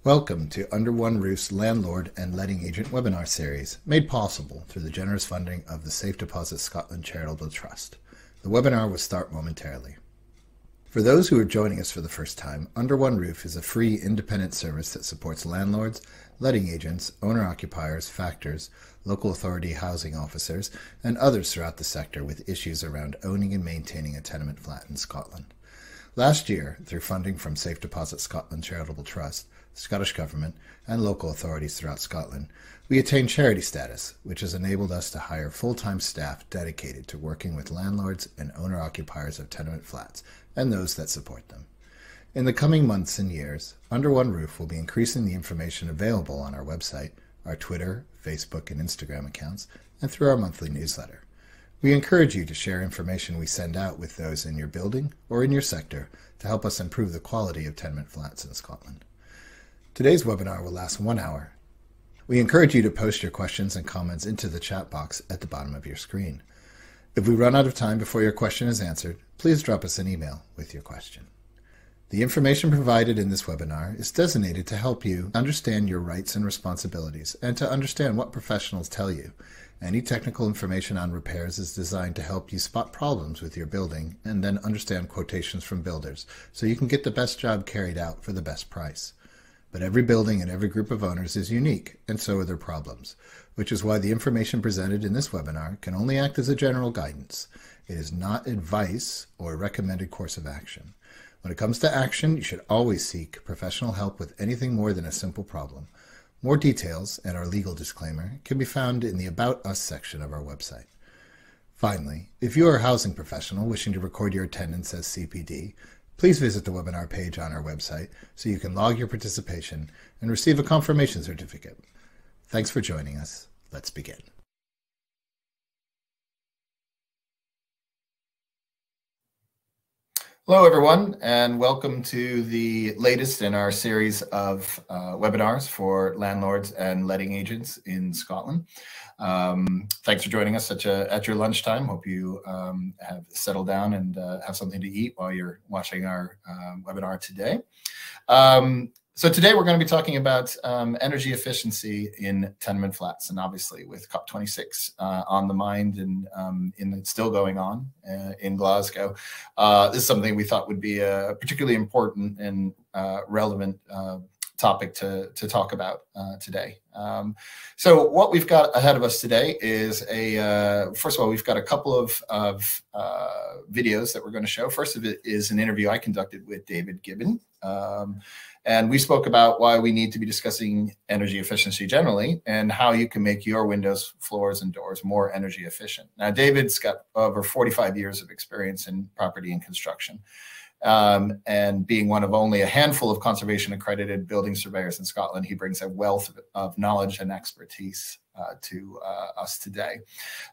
Welcome to Under One Roof's Landlord and Letting Agent webinar series, made possible through the generous funding of the Safe Deposit Scotland Charitable Trust. The webinar will start momentarily. For those who are joining us for the first time, Under One Roof is a free independent service that supports landlords, letting agents, owner-occupiers, factors, local authority housing officers, and others throughout the sector with issues around owning and maintaining a tenement flat in Scotland. Last year, through funding from Safe Deposit Scotland Charitable Trust, the Scottish Government, and local authorities throughout Scotland, we attained charity status, which has enabled us to hire full-time staff dedicated to working with landlords and owner-occupiers of tenement flats and those that support them. In the coming months and years, Under One Roof will be increasing the information available on our website, our Twitter, Facebook, and Instagram accounts, and through our monthly newsletter. We encourage you to share information we send out with those in your building or in your sector to help us improve the quality of tenement flats in Scotland. Today's webinar will last 1 hour. We encourage you to post your questions and comments into the chat box at the bottom of your screen. If we run out of time before your question is answered, please drop us an email with your question. The information provided in this webinar is designated to help you understand your rights and responsibilities and to understand what professionals tell you. Any technical information on repairs is designed to help you spot problems with your building and then understand quotations from builders so you can get the best job carried out for the best price. But every building and every group of owners is unique, and so are their problems, which is why the information presented in this webinar can only act as a general guidance. It is not advice or a recommended course of action. When it comes to action, you should always seek professional help with anything more than a simple problem. More details and our legal disclaimer can be found in the About Us section of our website. Finally, if you are a housing professional wishing to record your attendance as CPD, please visit the webinar page on our website so you can log your participation and receive a confirmation certificate. Thanks for joining us. Let's begin. Hello, everyone, and welcome to the latest in our series of webinars for landlords and letting agents in Scotland. Thanks for joining us at your lunchtime. Hope you have settled down and have something to eat while you're watching our webinar today. So today we're going to be talking about energy efficiency in tenement flats, and obviously with COP26 on the mind and it's still going on in Glasgow, this is something we thought would be a particularly important and relevant topic to talk about today. So what we've got ahead of us today is first of all, we've got a couple of videos that we're going to show. First of it is an interview I conducted with David Gibbon. And we spoke about why we need to be discussing energy efficiency generally and how you can make your windows, floors, and doors more energy efficient. Now, David's got over 45 years of experience in property and construction. And being one of only a handful of conservation accredited building surveyors in Scotland, he brings a wealth of knowledge and expertise to us today.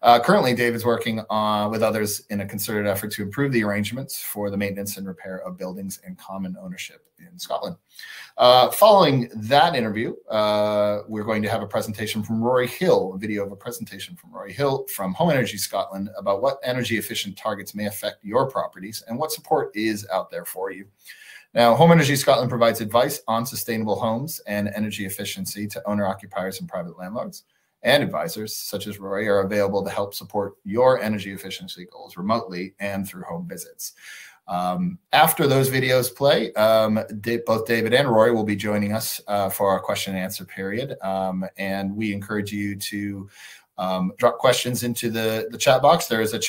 Currently, David's working with others in a concerted effort to improve the arrangements for the maintenance and repair of buildings and common ownership in Scotland. Following that interview, we're going to have a presentation from Rory Hill, a video of a presentation from Rory Hill from Home Energy Scotland about what energy efficient targets may affect your properties and what support is out there for you. Now, Home Energy Scotland provides advice on sustainable homes and energy efficiency to owner-occupiers and private landlords. And advisors such as Rory are available to help support your energy efficiency goals remotely and through home visits. After those videos play, both David and Rory will be joining us for our question and answer period. And we encourage you to drop questions into the chat box. There is a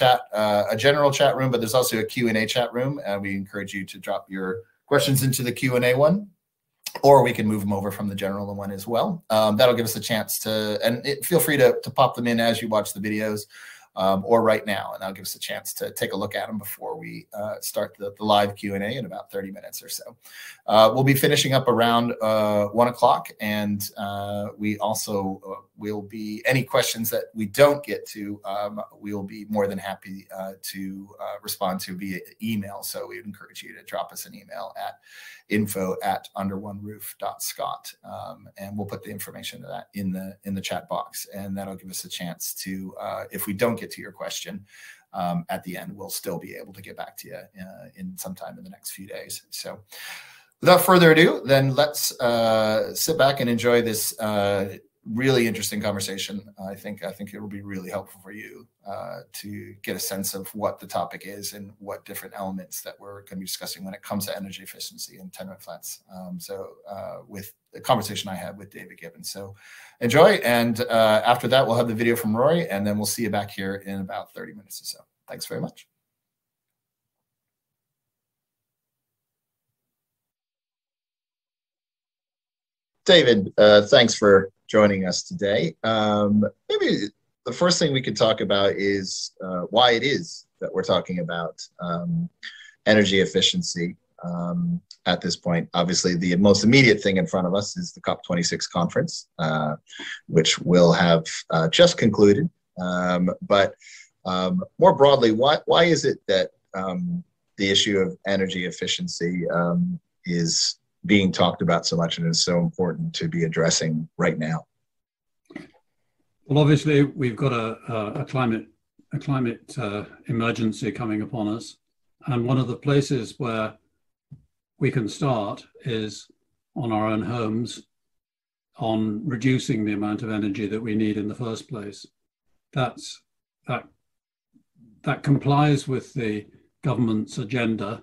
general chat room, but there's also a Q&A chat room. We encourage you to drop your questions into the Q&A one, or we can move them over from the general one as well. That'll give us a chance to, feel free to pop them in as you watch the videos or right now, and that'll give us a chance to take a look at them before we start the live Q&A in about 30 minutes or so. We'll be finishing up around 1 o'clock, and we also will be, any questions that we don't get to, we'll be more than happy to respond to via email. So we encourage you to drop us an email at info@underoneroof.scot, and we'll put the information to that in the chat box, and that'll give us a chance to, if we don't get to your question at the end, we'll still be able to get back to you in sometime in the next few days. So Without further ado, then let's sit back and enjoy this really interesting conversation. I think it will be really helpful for you to get a sense of what the topic is and what different elements that we're going to be discussing when it comes to energy efficiency in tenement flats. With the conversation I had with David Gibbon. So enjoy, and after that, we'll have the video from Rory, and then we'll see you back here in about 30 minutes or so. Thanks very much. David, thanks for joining us today. Maybe the first thing we could talk about is why it is that we're talking about energy efficiency at this point. Obviously, the most immediate thing in front of us is the COP26 conference, which will have just concluded. But more broadly, why is it that the issue of energy efficiency is being talked about so much and is so important to be addressing right now? Well, obviously, we've got a climate emergency coming upon us, and one of the places where we can start is on our own homes, on reducing the amount of energy that we need in the first place. That complies with the government's agenda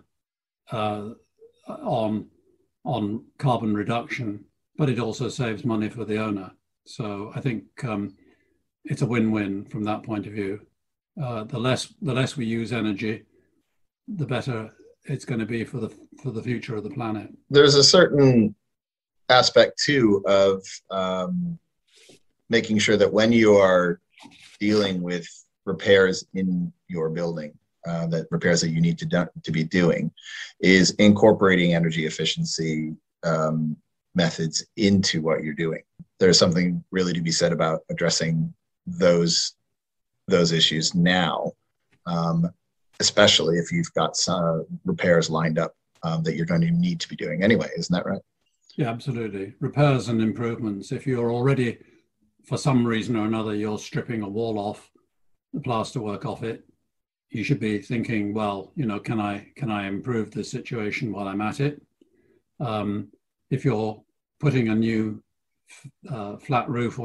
on carbon reduction, but it also saves money for the owner. So I think it's a win-win from that point of view. The less we use energy, the better it's going to be for the future of the planet. There's a certain aspect too of making sure that when you are dealing with repairs in your building, that repairs that you need to be doing, is incorporating energy efficiency methods into what you're doing. There's something really to be said about addressing those issues now, especially if you've got some repairs lined up that you're going to need to be doing anyway. Isn't that right? Yeah, absolutely. Repairs and improvements. If you're already, for some reason or another, you're stripping a wall off, the plaster work off it, you should be thinking, well, you know, can I improve this situation while I'm at it? If you're putting a new flat roof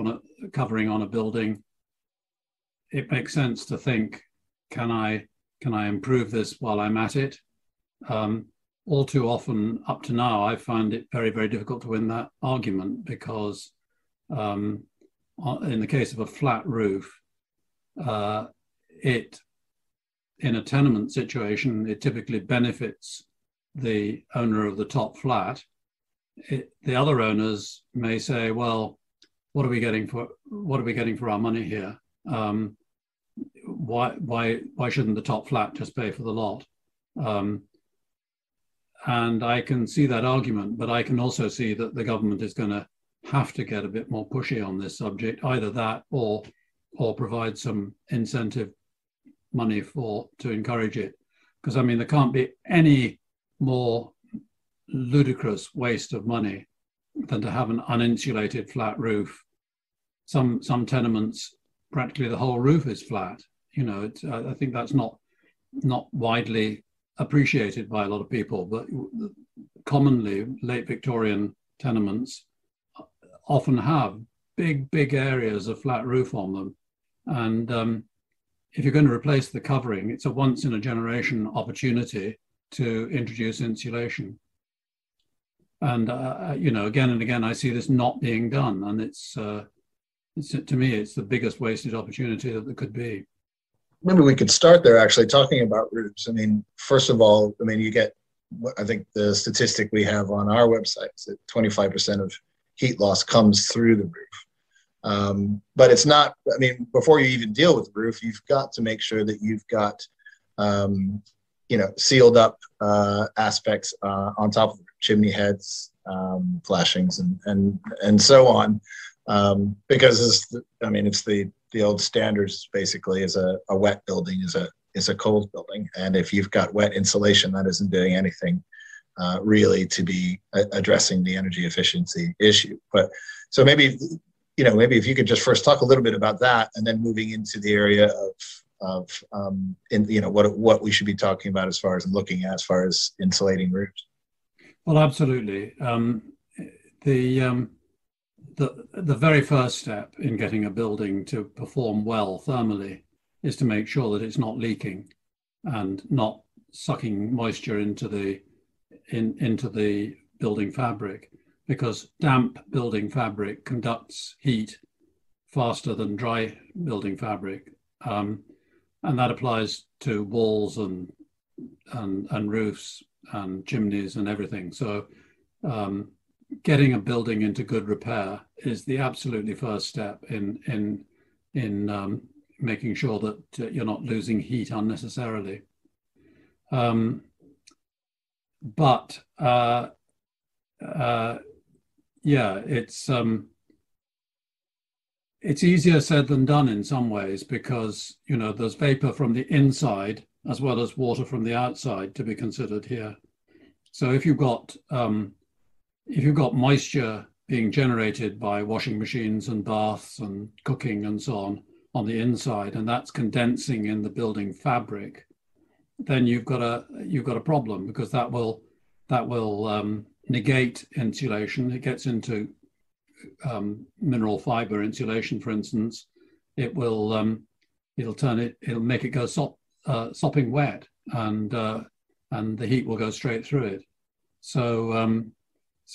covering on a building, it makes sense to think, can I improve this while I'm at it? All too often, up to now, I find it very, very difficult to win that argument because in the case of a flat roof, in a tenement situation, it typically benefits the owner of the top flat. The other owners may say, well, what are we getting for our money here? Why shouldn't the top flat just pay for the lot? And I can see that argument, but I can also see that the government is going to have to get a bit more pushy on this subject, either that or provide some incentive money to encourage it. Because I mean, there can't be any more ludicrous waste of money than to have an uninsulated flat roof. Some tenements, practically the whole roof is flat. You know, I think that's not widely appreciated by a lot of people, but commonly late Victorian tenements often have big areas of flat roof on them. And if you're going to replace the covering, it's a once in a generation opportunity to introduce insulation. And, you know, again and again, I see this not being done. And it's to me, it's the biggest wasted opportunity that there could be. Maybe we could start there actually talking about roofs. I mean, first of all, I mean, you get, I think the statistic we have on our website is that 25% of heat loss comes through the roof. But it's not, I mean, before you even deal with the roof, you've got to make sure that you've got, you know, sealed up aspects on top of the chimney heads, flashings, and so on. Because I mean, it's the old standards basically is a wet building is a cold building. And if you've got wet insulation, that isn't doing anything really to be addressing the energy efficiency issue. But so maybe, you know, maybe if you could just first talk a little bit about that and then moving into the area of you know, what we should be talking about as far as looking at as far as insulating roofs. Well, absolutely. The, um, the very first step in getting a building to perform well thermally is to make sure that it's not leaking and not sucking moisture into the building fabric, because damp building fabric conducts heat faster than dry building fabric, and that applies to walls and roofs and chimneys and everything. So getting a building into good repair is the absolutely first step in making sure that you're not losing heat unnecessarily. Yeah, it's easier said than done in some ways, because there's vapor from the inside as well as water from the outside to be considered here. So if you've got moisture being generated by washing machines and baths and cooking and so on the inside, and that's condensing in the building fabric, then you've got a problem, because that will negate insulation. It gets into mineral fiber insulation, for instance. It'll make it go sopping wet, and the heat will go straight through it. So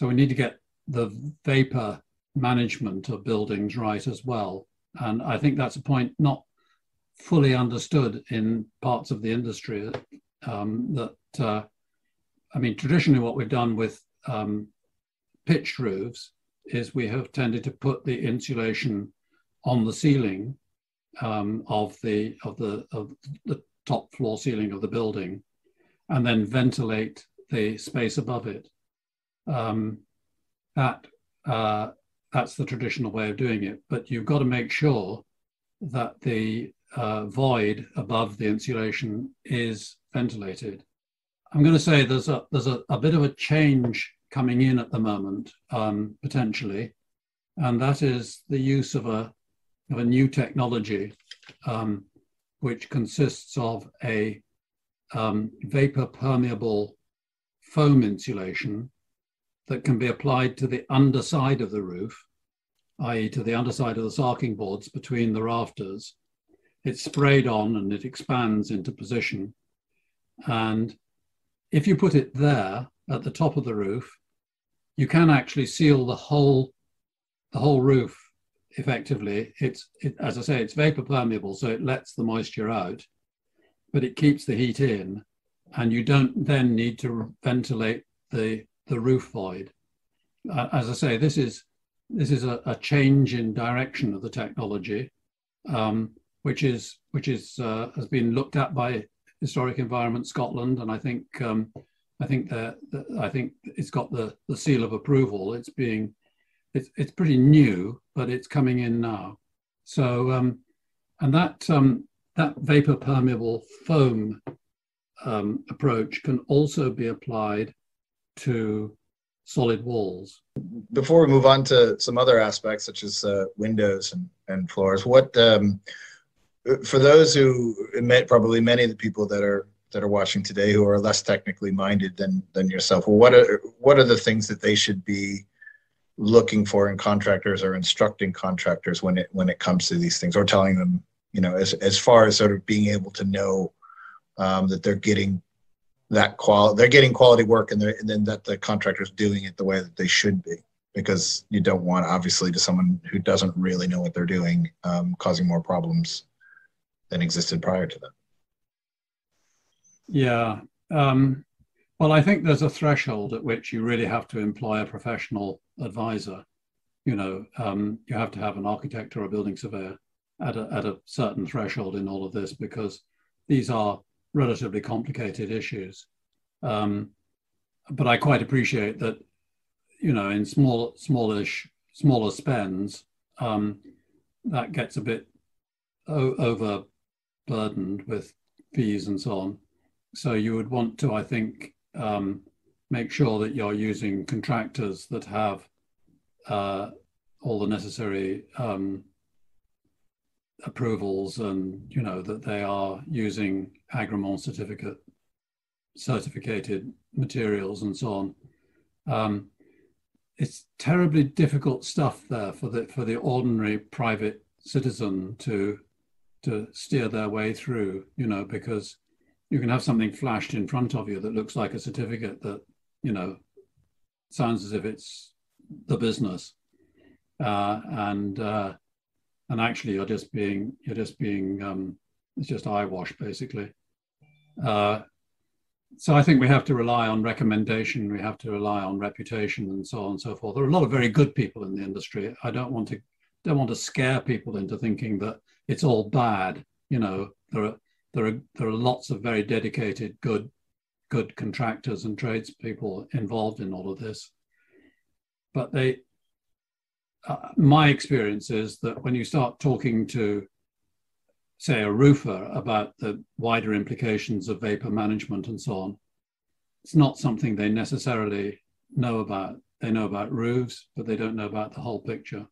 we need to get the vapor management of buildings right as well. And I think that's a point not fully understood in parts of the industry. Traditionally what we've done with pitched roofs is we have tended to put the insulation on the ceiling of the top floor ceiling of the building, and then ventilate the space above it. That's the traditional way of doing it, but you've got to make sure that the void above the insulation is ventilated. I'm going to say there's a bit of a change coming in at the moment, potentially, and that is the use of a new technology, which consists of a vapor permeable foam insulation that can be applied to the underside of the roof, i.e. to the underside of the sarking boards between the rafters. It's sprayed on and it expands into position. And if you put it there at the top of the roof, you can actually seal the whole roof effectively. As I say, it's vapor permeable, so it lets the moisture out, but it keeps the heat in, and you don't then need to ventilate the roof void. As I say, this is a change in direction of the technology, which has been looked at by Historic Environment Scotland, and I think it's got the seal of approval. It's pretty new, but it's coming in now. So and that vapor permeable foam approach can also be applied to solid walls. Before we move on to some other aspects, such as windows and floors, what for those who, probably many of the people that are watching today who are less technically minded than yourself, well, what are the things that they should be looking for in contractors, or instructing contractors when it comes to these things, or telling them, as far as sort of being able to know that they're getting quality work, and then that the contractor's doing it the way that they should be, because you don't want, obviously, to someone who doesn't really know what they're doing, causing more problems than existed prior to them. Yeah. Well, I think there's a threshold at which you really have to employ a professional advisor. You have to have an architect or a building surveyor at a certain threshold in all of this, because these are relatively complicated issues. But I quite appreciate that, in smaller spends, that gets a bit overburdened with fees and so on. So you would want to, I think, make sure that you're using contractors that have all the necessary approvals, and that they are using Agremont certificated materials and so on. It's terribly difficult stuff there for the ordinary private citizen to steer their way through, you know, because you can have something flashed in front of you that looks like a certificate that, you know, sounds as if it's the business, and actually you're just being it's just eyewash basically. So I think we have to rely on recommendation, we have to rely on reputation, and so on and so forth. There are a lot of very good people in the industry. I don't want to scare people into thinking that it's all bad. You know, there are lots of very dedicated, good contractors and tradespeople involved in all of this. But my experience is that when you start talking to, say, a roofer about the wider implications of vapor management and so on, it's not something they necessarily know about. They know about roofs, but they don't know about the whole picture.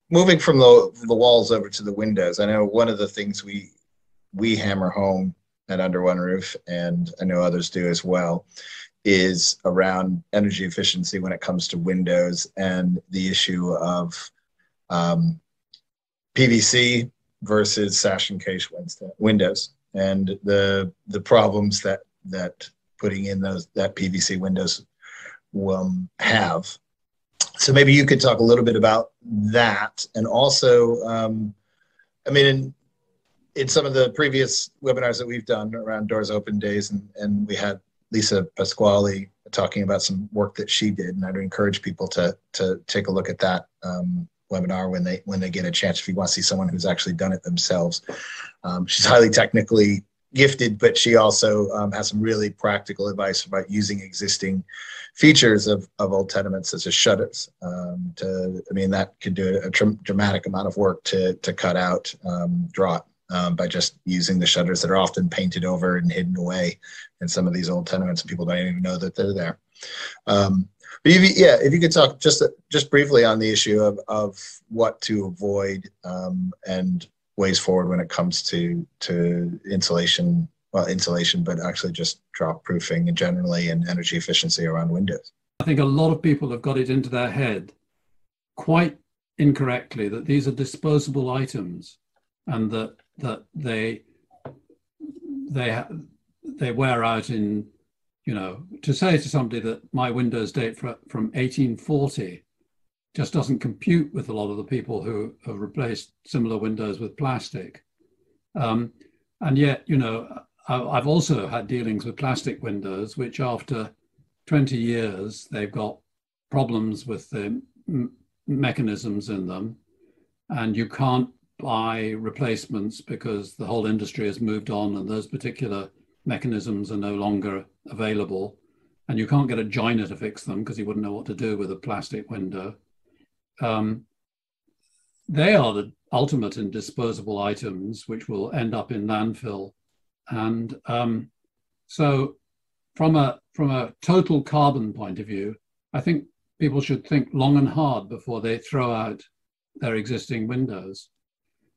Moving from the walls over to the windows, I know one of the things we hammer home at Under One Roof, and I know others do as well, is around energy efficiency when it comes to windows and the issue of PVC versus sash and case windows, and the problems that putting in that PVC windows will have. So maybe you could talk a little bit about that, and also, I mean, in some of the previous webinars that we've done around Doors Open Days, and we had Lisa Pasquale talking about some work that she did, and I'd encourage people to take a look at that webinar when they get a chance, if you want to see someone who's actually done it themselves. She's highly technically gifted, but she also has some really practical advice about using existing features of old tenements, such as shutters. That could do a dramatic amount of work to cut out draught by just using the shutters that are often painted over and hidden away in some of these old tenements, and people don't even know that they're there. But if you could talk just briefly on the issue of what to avoid and ways forward when it comes to insulation, but actually just drop proofing and generally, and energy efficiency around windows. I think a lot of people have got it into their head quite incorrectly that these are disposable items, and that they wear out in, you know, to say to somebody that my windows date from 1840 just doesn't compute with a lot of the people who have replaced similar windows with plastic. And yet, you know, I've also had dealings with plastic windows, which after 20 years, they've got problems with the mechanisms in them, and you can't buy replacements because the whole industry has moved on and those particular mechanisms are no longer available, and you can't get a joiner to fix them because he wouldn't know what to do with a plastic window. They are the ultimate in disposable items, which will end up in landfill. And so from a total carbon point of view, I think people should think long and hard before they throw out their existing windows.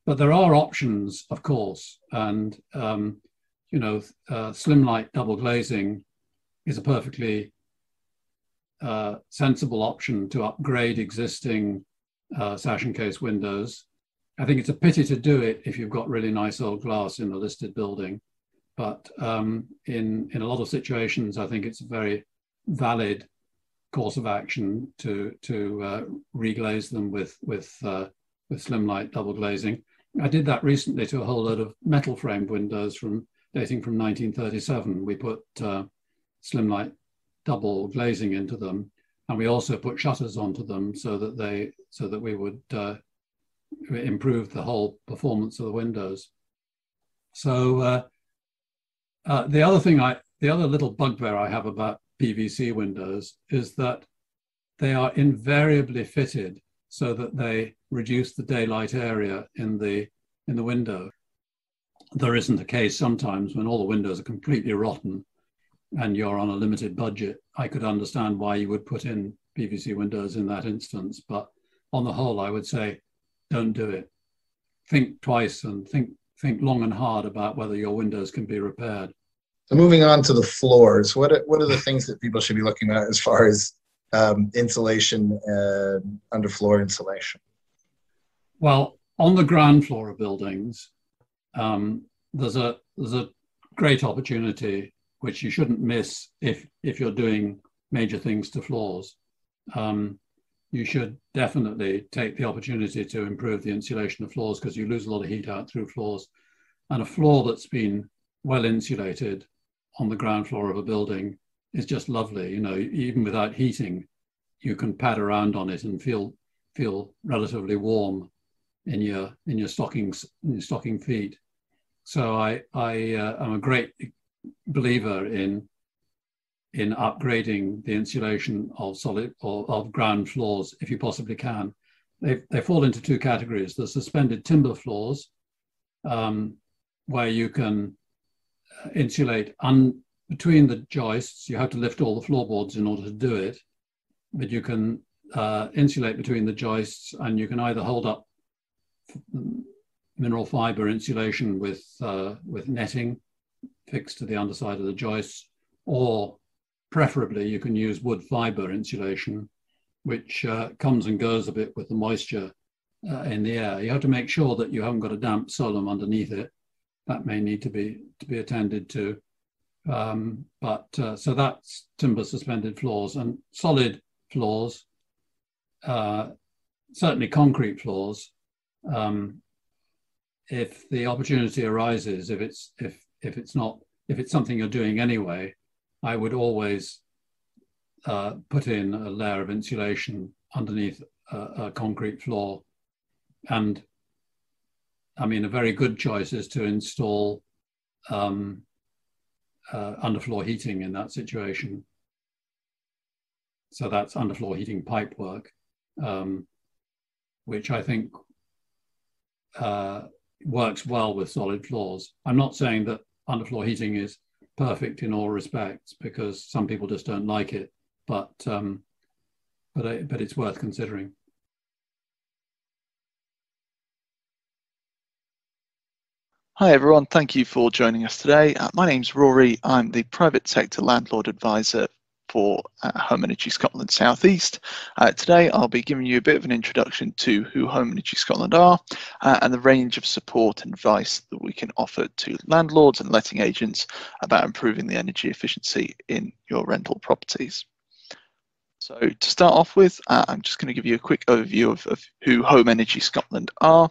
But there are options, of course, and slim light double glazing is a perfectly sensible option to upgrade existing sash and case windows. I think it's a pity to do it if you've got really nice old glass in a listed building, but in a lot of situations, I think it's a very valid course of action to reglaze them with slim light double glazing. I did that recently to a whole load of metal framed windows dating from 1937. We put slim light double glazing into them, and we also put shutters onto them so that we would improve the whole performance of the windows. So the other little bugbear I have about PVC windows is that they are invariably fitted so that they reduce the daylight area in the window. There isn't a case sometimes when all the windows are completely rotten and you're on a limited budget. I could understand why you would put in PVC windows in that instance, but on the whole, I would say, don't do it. Think twice and think long and hard about whether your windows can be repaired. So moving on to the floors, what are the things that people should be looking at as far as insulation, underfloor insulation? Well, on the ground floor of buildings, there's a great opportunity which you shouldn't miss if you're doing major things to floors. You should definitely take the opportunity to improve the insulation of floors, because you lose a lot of heat out through floors. And a floor that's been well insulated on the ground floor of a building is just lovely. You know, even without heating, you can pad around on it and feel relatively warm in your stocking feet. So I am a great believer in upgrading the insulation of solid or of ground floors if you possibly can. They fall into two categories: the suspended timber floors, where you can insulate between the joists. You have to lift all the floorboards in order to do it, but you can insulate between the joists, and you can either hold up mineral fiber insulation with netting fixed to the underside of the joists, or preferably you can use wood fiber insulation, which comes and goes a bit with the moisture in the air. You have to make sure that you haven't got a damp solum underneath it. That may need to be attended to. So that's timber suspended floors. And solid floors, certainly concrete floors, if the opportunity arises, if it's something you're doing anyway, I would always put in a layer of insulation underneath a concrete floor. And I mean, a very good choice is to install underfloor heating in that situation. So that's underfloor heating pipe work, which I think works well with solid floors. I'm not saying that underfloor heating is perfect in all respects, because some people just don't like it, but it's worth considering. Hi everyone, thank you for joining us today. My name's Rory. I'm the private sector landlord advisor for Home Energy Scotland South East. Today I'll be giving you a bit of an introduction to who Home Energy Scotland are and the range of support and advice that we can offer to landlords and letting agents about improving the energy efficiency in your rental properties. So to start off with, I'm just going to give you a quick overview of who Home Energy Scotland are.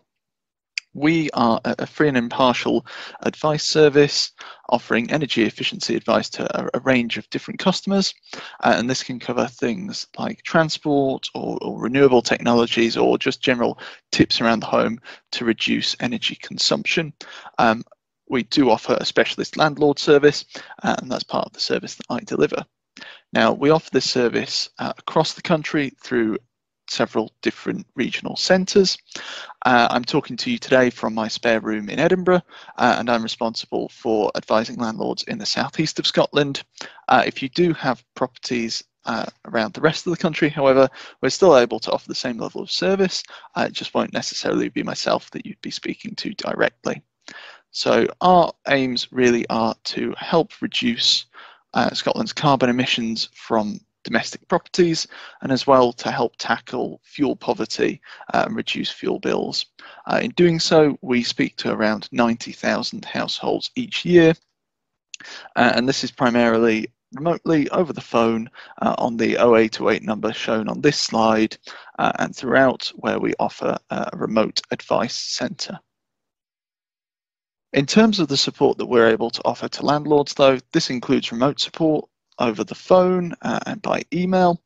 We are a free and impartial advice service offering energy efficiency advice to a range of different customers, and this can cover things like transport or renewable technologies, or just general tips around the home to reduce energy consumption. We do offer a specialist landlord service, and that's part of the service that I deliver. Now, we offer this service across the country through several different regional centres. I'm talking to you today from my spare room in Edinburgh, and I'm responsible for advising landlords in the southeast of Scotland. If you do have properties around the rest of the country, however, we're still able to offer the same level of service. It just won't necessarily be myself that you'd be speaking to directly. So our aims really are to help reduce Scotland's carbon emissions from domestic properties, and as well to help tackle fuel poverty and reduce fuel bills. In doing so, we speak to around 90,000 households each year, and this is primarily remotely over the phone on the 0828 number shown on this slide, and throughout, where we offer a remote advice centre. In terms of the support that we're able to offer to landlords, though, this includes remote support over the phone and by email,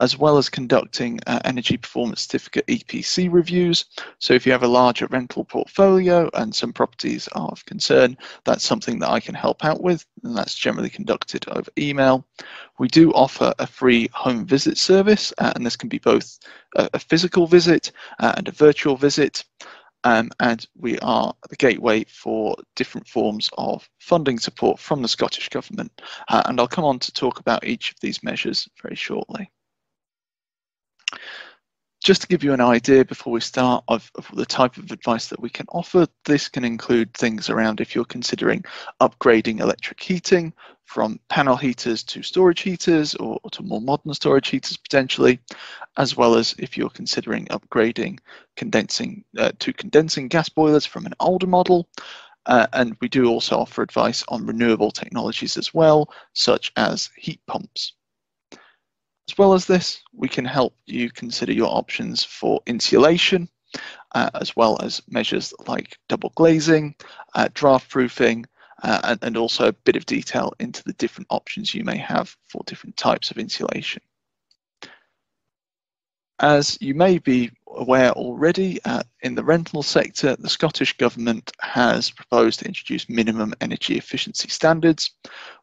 as well as conducting energy performance certificate EPC reviews. So if you have a larger rental portfolio and some properties are of concern, that's something that I can help out with, and that's generally conducted over email. We do offer a free home visit service, and this can be both a physical visit and a virtual visit. And we are the gateway for different forms of funding support from the Scottish Government. And I'll come on to talk about each of these measures very shortly. Just to give you an idea before we start of the type of advice that we can offer, this can include things around if you're considering upgrading electric heating from panel heaters to storage heaters or to more modern storage heaters potentially, as well as if you're considering upgrading to condensing gas boilers from an older model. And we do also offer advice on renewable technologies as well, such as heat pumps. As well as this, we can help you consider your options for insulation, as well as measures like double glazing, draft proofing, and also a bit of detail into the different options you may have for different types of insulation. As you may be aware already, in the rental sector, the Scottish Government has proposed to introduce minimum energy efficiency standards,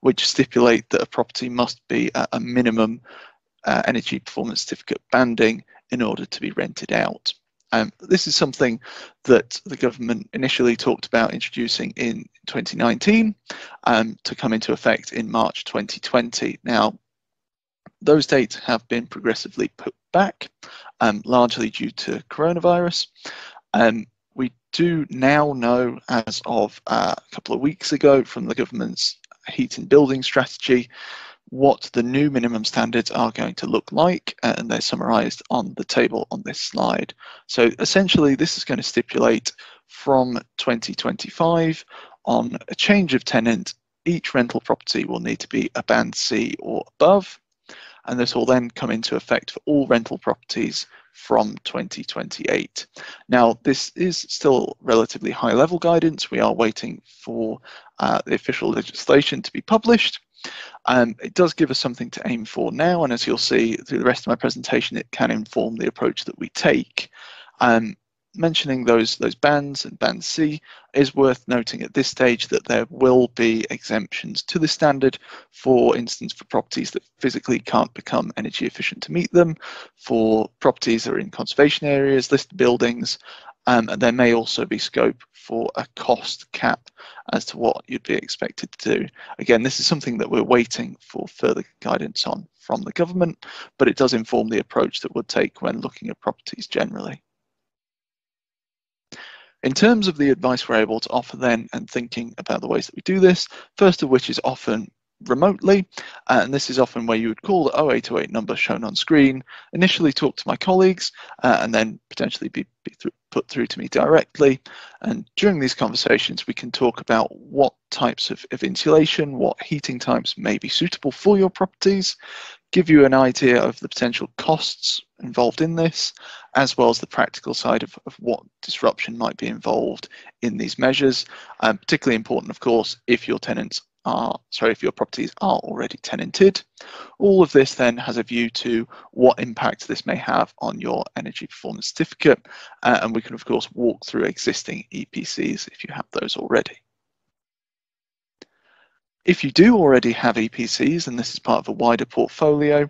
which stipulate that a property must be at a minimum energy performance certificate banding in order to be rented out. This is something that the government initially talked about introducing in 2019 to come into effect in March 2020. Now, those dates have been progressively put back, largely due to coronavirus. We do now know, as of a couple of weeks ago, from the government's heat and building strategy, what the new minimum standards are going to look like, and they're summarised on the table on this slide. So essentially, this is going to stipulate from 2025, on a change of tenant, each rental property will need to be a band C or above, and this will then come into effect for all rental properties from 2028. Now, this is still relatively high level guidance. We are waiting for the official legislation to be published. It does give us something to aim for now, and as you'll see through the rest of my presentation, it can inform the approach that we take. Mentioning those bands and band C is worth noting at this stage that there will be exemptions to the standard, for instance, for properties that physically can't become energy efficient to meet them, for properties that are in conservation areas, listed buildings, and there may also be scope for a cost cap as to what you'd be expected to do. Again, this is something that we're waiting for further guidance on from the government, but it does inform the approach that we'll take when looking at properties generally. In terms of the advice we're able to offer then, and thinking about the ways that we do this, first of which is often remotely, and this is often where you would call the 0808 number shown on screen, initially talk to my colleagues, and then potentially be put through to me directly. And during these conversations, we can talk about what types of insulation, what heating types may be suitable for your properties, give you an idea of the potential costs involved in this, as well as the practical side of what disruption might be involved in these measures. Particularly important, of course, if your properties are already tenanted. All of this then has a view to what impact this may have on your energy performance certificate, and we can of course walk through existing EPCs if you have those already. If you do already have EPCs, and this is part of a wider portfolio,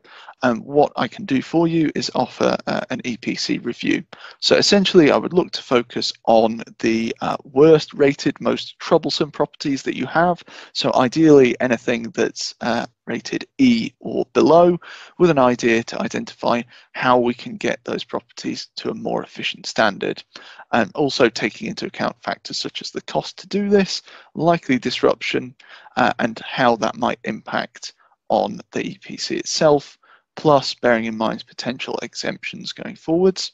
what I can do for you is offer an EPC review. So essentially, I would look to focus on the worst rated, most troublesome properties that you have. So ideally, anything that's rated E or below, with an idea to identify how we can get those properties to a more efficient standard. And also taking into account factors such as the cost to do this, likely disruption, and how that might impact on the EPC itself, plus bearing in mind potential exemptions going forwards.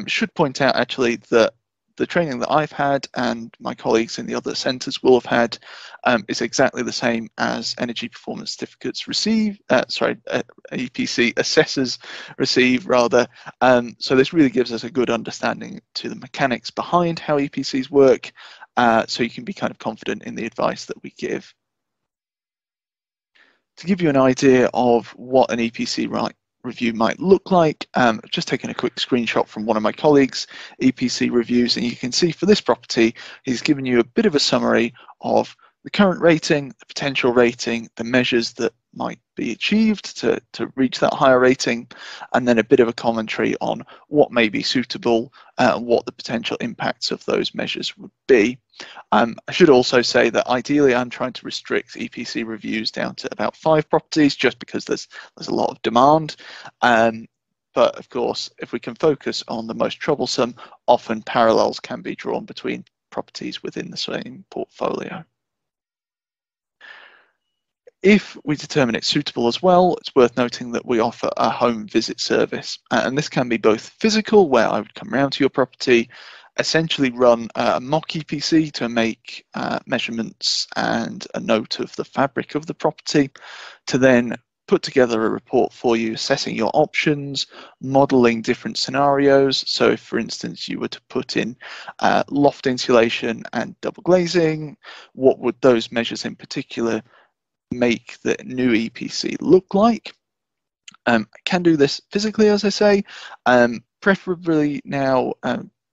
Should point out actually that the training that I've had and my colleagues in the other centres will have had is exactly the same as energy performance certificates receive, EPC assessors receive rather. So this really gives us a good understanding to the mechanics behind how EPCs work, so you can be kind of confident in the advice that we give. To give you an idea of what an EPC review might look like, I've just taken a quick screenshot from one of my colleagues' EPC reviews, and you can see for this property, he's given you a bit of a summary of the current rating, the potential rating, the measures that might be achieved to reach that higher rating, and then a bit of a commentary on what may be suitable and what the potential impacts of those measures would be. I should also say that ideally I'm trying to restrict EPC reviews down to about 5 properties, just because there's a lot of demand. But of course, if we can focus on the most troublesome, often parallels can be drawn between properties within the same portfolio. If we determine it's suitable as well, it's worth noting that we offer a home visit service, and this can be both physical, where I would come round to your property, essentially run a mock EPC to make measurements and a note of the fabric of the property, to then put together a report for you assessing your options, modeling different scenarios. So if, for instance, you were to put in loft insulation and double glazing, what would those measures in particular make the new EPC look like? I can do this physically, as I say, preferably now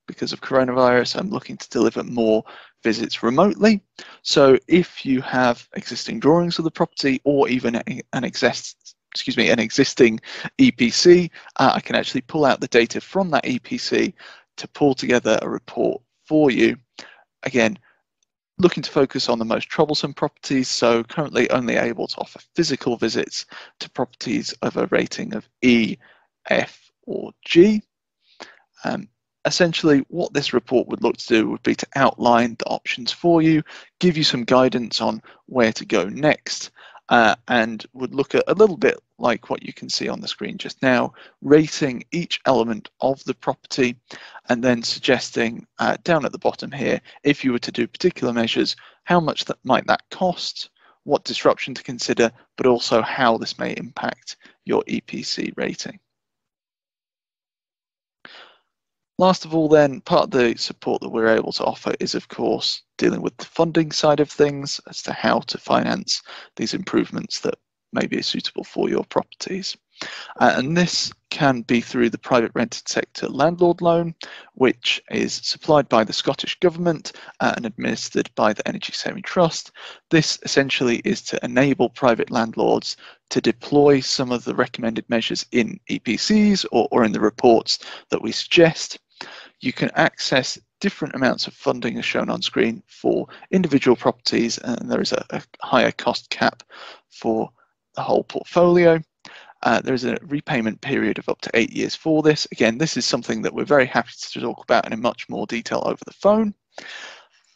because of coronavirus. I'm looking to deliver more visits remotely. So if you have existing drawings of the property, or even an existing EPC, I can actually pull out the data from that EPC to pull together a report for you. Again, looking to focus on the most troublesome properties, so currently only able to offer physical visits to properties of a rating of E, F, or G. Essentially, what this report would look to do would be to outline the options for you, give you some guidance on where to go next, and would look at a little bit like what you can see on the screen just now, rating each element of the property, and then suggesting down at the bottom here, if you were to do particular measures, how much that might cost, what disruption to consider, but also how this may impact your EPC rating. Last of all then, part of the support that we're able to offer is, of course, dealing with the funding side of things as to how to finance these improvements that may be suitable for your properties. And this can be through the private rented sector landlord loan, which is supplied by the Scottish Government and administered by the Energy Saving Trust. This essentially is to enable private landlords to deploy some of the recommended measures in EPCs or in the reports that we suggest. You can access different amounts of funding as shown on screen for individual properties, and there is a higher cost cap for the whole portfolio. There is a repayment period of up to 8 years for this. Again, this is something that we're very happy to talk about in much more detail over the phone.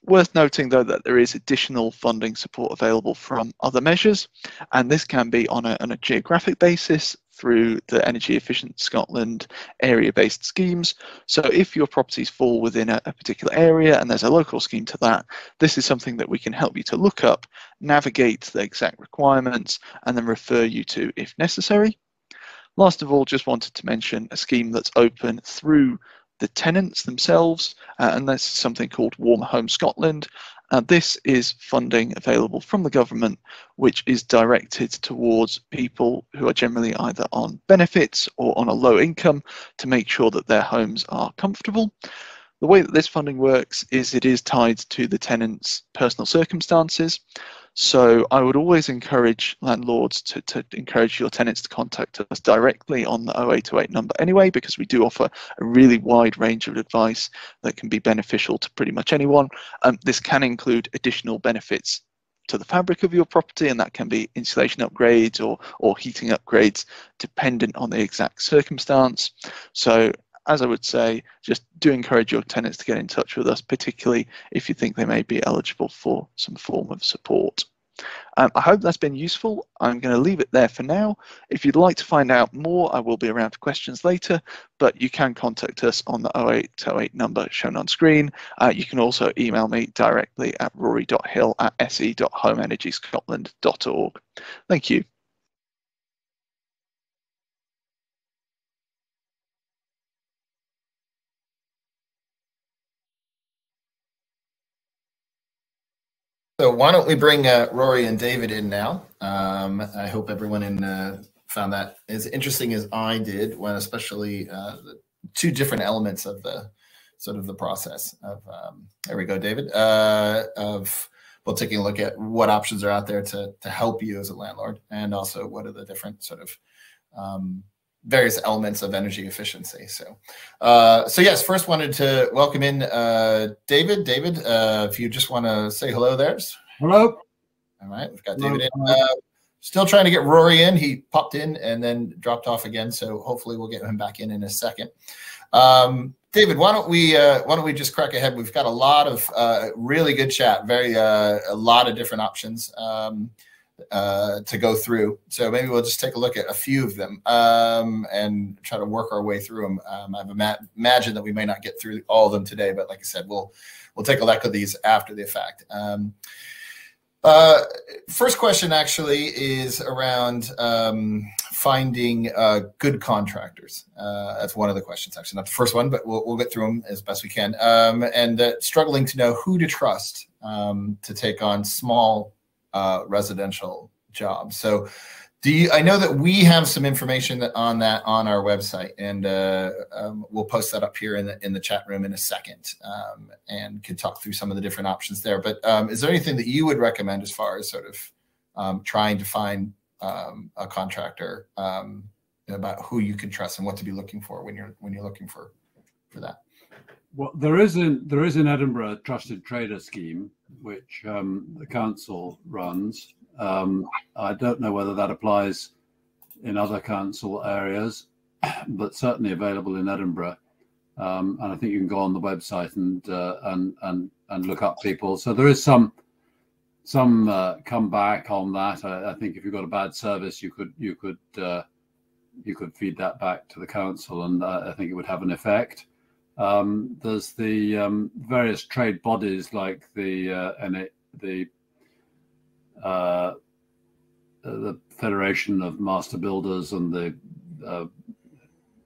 Worth noting, though, that there is additional funding support available from other measures, and this can be on a geographic basis through the Energy Efficient Scotland area-based schemes. So if your properties fall within a particular area and there's a local scheme to that, this is something that we can help you to look up, navigate the exact requirements, and then refer you to if necessary. Last of all, just wanted to mention a scheme that's open through the tenants themselves, and this is something called Warm Home Scotland. This is funding available from the government, which is directed towards people who are generally either on benefits or on a low income to make sure that their homes are comfortable. The way that this funding works is it is tied to the tenant's personal circumstances. So I would always encourage landlords to encourage your tenants to contact us directly on the 0808 number anyway, because we do offer a really wide range of advice that can be beneficial to pretty much anyone. This can include additional benefits to the fabric of your property, and that can be insulation upgrades or heating upgrades dependent on the exact circumstance. So as I would say, just do encourage your tenants to get in touch with us, particularly if you think they may be eligible for some form of support. I hope that's been useful. I'm going to leave it there for now. If you'd like to find out more, I will be around for questions later, but you can contact us on the 0808 number shown on screen. You can also email me directly at rory.hill@se.homeenergyscotland.org. Thank you. So why don't we bring Rory and David in now? I hope everyone found that as interesting as I did, when especially the two different elements of the sort of the process of, there we go, David, of well, taking a look at what options are out there to help you as a landlord, and also what are the different sort of various elements of energy efficiency. So yes, first wanted to welcome in David. David, if you just want to say hello there. Hello. All right, we've got David in. Still trying to get Rory in. He popped in and then dropped off again, so hopefully we'll get him back in a second. David, why don't we just crack ahead? We've got a lot of really good chat, a lot of different options to go through. So maybe we'll just take a look at a few of them and try to work our way through them. I've imagined that we may not get through all of them today, but like I said, we'll take a look at these after the fact. First question actually is around finding good contractors. That's one of the questions, actually, not the first one, but we'll get through them as best we can. And struggling to know who to trust to take on small residential jobs. So I know that we have some information on that on our website, and we'll post that up here in the chat room in a second, and can talk through some of the different options there. But is there anything that you would recommend as far as sort of trying to find a contractor, about who you can trust and what to be looking for when you're looking for that? Well, there is in Edinburgh a trusted trader scheme, which the council runs. I don't know whether that applies in other council areas, but certainly available in Edinburgh. And I think you can go on the website and look up people. So there is some comeback on that. I think if you've got a bad service, you could feed that back to the council, and I think it would have an effect. There's the various trade bodies like the Federation of Master Builders and the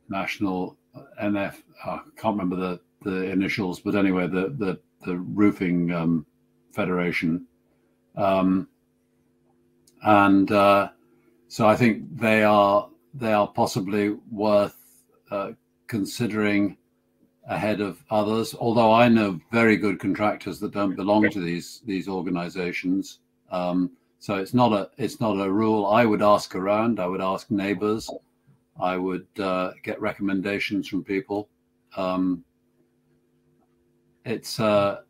National NF. I can't remember the initials, but anyway, the roofing federation, and so I think they are possibly worth considering ahead of others. Although I know very good contractors that don't belong to these organizations. So it's not a rule. I would ask around. I would ask neighbors. I would get recommendations from people. But the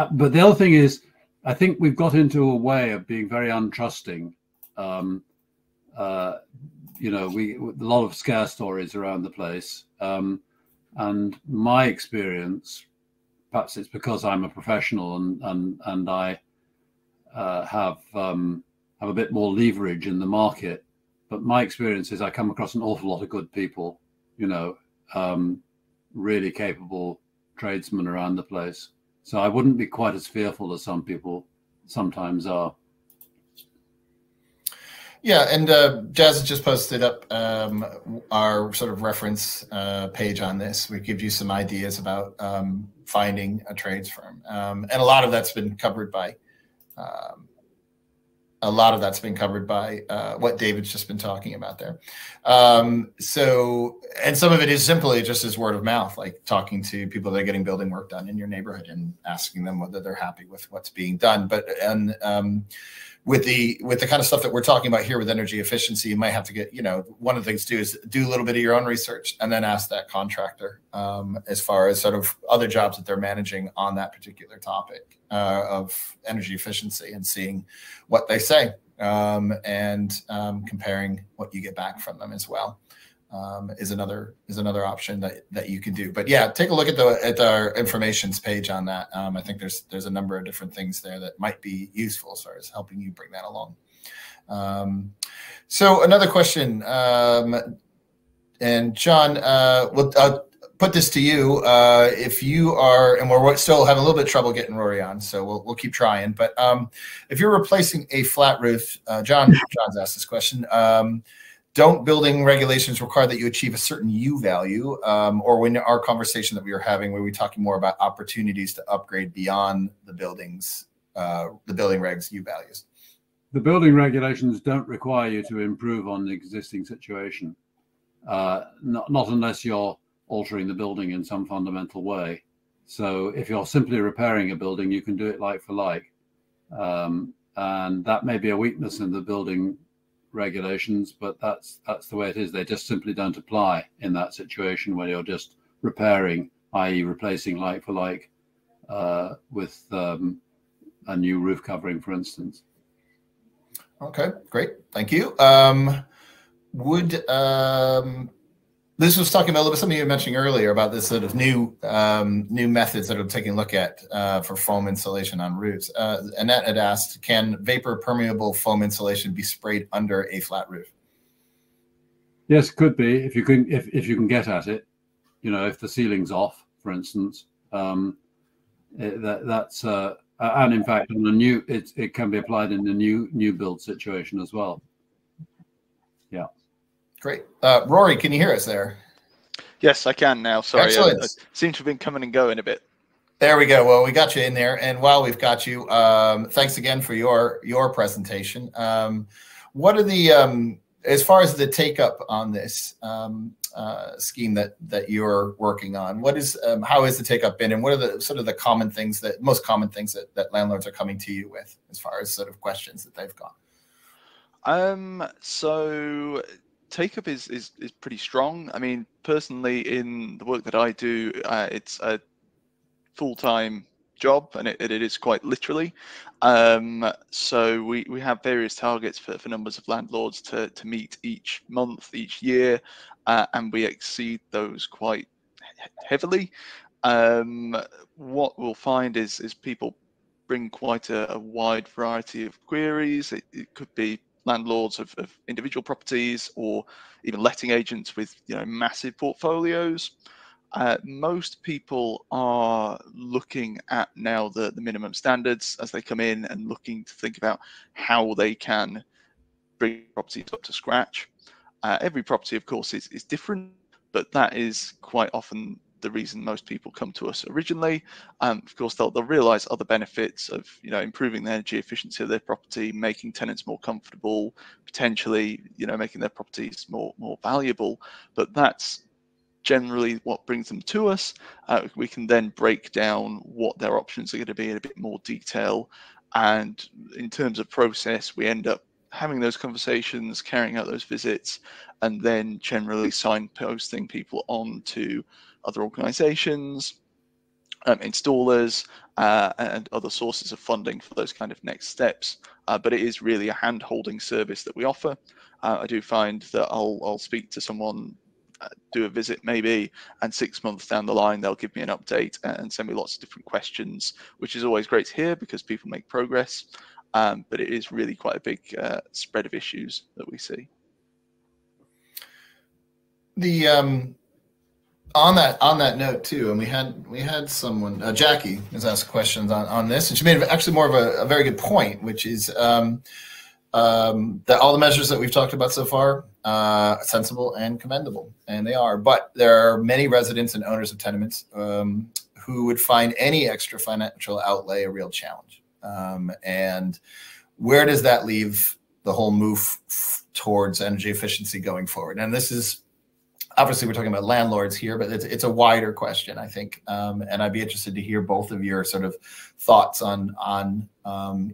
other thing is, I think we've got into a way of being very untrusting. You know, a lot of scare stories around the place. And my experience, perhaps it's because I'm a professional and I have a bit more leverage in the market, but my experience is I come across an awful lot of good people, you know, really capable tradesmen around the place. So I wouldn't be quite as fearful as some people sometimes are. Yeah, and Jazz has just posted up our sort of reference page on this. We give you some ideas about finding a trades firm, and a lot of that's been covered by what David's just been talking about there. So, and some of it is simply just as word of mouth, like talking to people that are getting building work done in your neighborhood and asking them whether they're happy with what's being done. But with the kind of stuff that we're talking about here with energy efficiency, you might have to get, you know, one of the things to do is do a little bit of your own research and then ask that contractor as far as sort of other jobs that they're managing on that particular topic of energy efficiency, and seeing what they say, and comparing what you get back from them as well. Is another option that you can do. But yeah, take a look at our informations page on that. I think there's a number of different things there that might be useful as far as helping you bring that along. So another question, and John, I'll put this to you. If you are, and we're still having a little bit of trouble getting Rory on, so we'll keep trying. But if you're replacing a flat roof, John's asked this question. Don't building regulations require that you achieve a certain U value, or when our conversation that we were having, where we were talking more about opportunities to upgrade beyond the buildings, the building regs U values? The building regulations don't require you to improve on the existing situation, not unless you're altering the building in some fundamental way. So if you're simply repairing a building, you can do it like for like, and that may be a weakness in the building regulations, but that's the way it is. They just simply don't apply in that situation where you're just repairing, i.e. replacing like for like with a new roof covering, for instance. Okay, great, thank you. This was talking about a little bit something you were mentioning earlier about this sort of new methods that are taking a look at for foam insulation on roofs. Annette had asked, can vapor permeable foam insulation be sprayed under a flat roof? Yes, could be if you can get at it. You know, if the ceiling's off, for instance, that's and in fact on a new it can be applied in the new build situation as well. Yeah. Great. Rory, can you hear us there? Yes, I can now. Sorry, excellent. I seem to have been coming and going a bit. There we go. Well, we got you in there, and while we've got you, thanks again for your presentation. What are the as far as the take up on this scheme that you're working on? What is how has the take up been, and what are the sort of the most common things that landlords are coming to you with as far as sort of questions that they've got? So take up is pretty strong. I mean, personally, in the work that I do, it's a full-time job, and it is quite literally. So we have various targets for numbers of landlords to meet each month, each year, and we exceed those quite heavily. What we'll find is people bring quite a wide variety of queries. It could be landlords of individual properties, or even letting agents with massive portfolios. Most people are looking at now the minimum standards as they come in, and looking to think about how they can bring properties up to scratch. Every property, of course, is different, but that is quite often the reason most people come to us originally. Of course, they'll realize other benefits of improving the energy efficiency of their property, making tenants more comfortable, potentially making their properties more valuable. But that's generally what brings them to us. We can then break down what their options are going to be in a bit more detail, and in terms of process, we end up having those conversations, carrying out those visits, and then generally signposting people on to other organizations, installers, and other sources of funding for those kind of next steps. But it is really a hand-holding service that we offer. I do find that I'll speak to someone, do a visit maybe, and 6 months down the line they'll give me an update and send me lots of different questions, which is always great to hear because people make progress. But it is really quite a big spread of issues that we see. The on that note too, and we had someone, Jackie has asked questions on this, and she made actually more of a very good point, which is that all the measures that we've talked about so far sensible and commendable, and they are, but there are many residents and owners of tenements who would find any extra financial outlay a real challenge. And where does that leave the whole move towards energy efficiency going forward? And this is obviously we're talking about landlords here, but it's a wider question, I think. And I'd be interested to hear both of your sort of thoughts on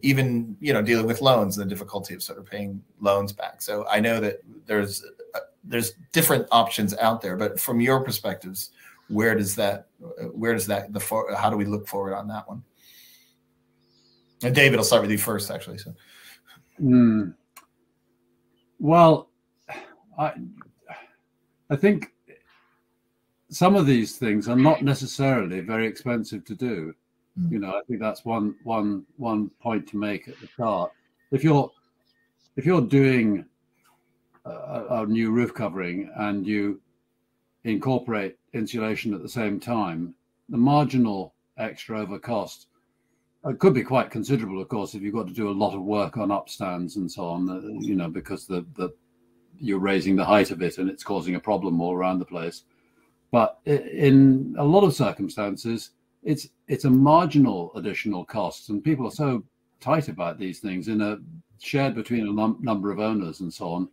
even dealing with loans and the difficulty of sort of paying loans back. So I know that there's different options out there, but from your perspectives, how do we look forward on that one? And David, I'll start with you first, actually. So, well, I think some of these things are not necessarily very expensive to do. I think that's one point to make at the start. If you're doing a new roof covering and you incorporate insulation at the same time, the marginal extra over cost could be quite considerable, of course, if you've got to do a lot of work on upstands and so on, because you're raising the height of it and it's causing a problem all around the place. But in a lot of circumstances, it's a marginal additional cost, and people are so tight about these things shared between a number of owners and so on.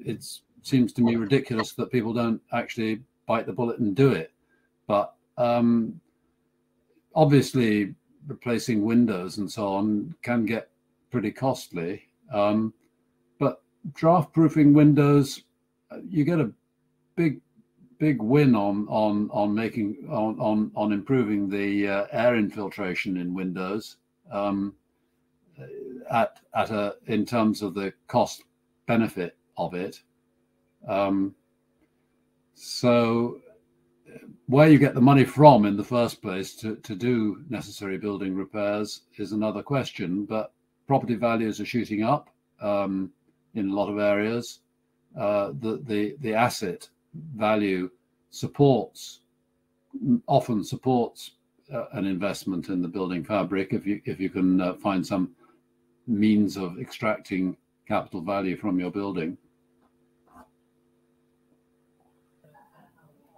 It seems to me ridiculous that people don't actually bite the bullet and do it. But obviously, replacing windows and so on can get pretty costly. But draft-proofing windows, you get a big win on improving the air infiltration in windows in terms of the cost benefit of it. So where you get the money from in the first place to do necessary building repairs is another question, but property values are shooting up in a lot of areas. The asset value often supports an investment in the building fabric if you can find some means of extracting capital value from your building.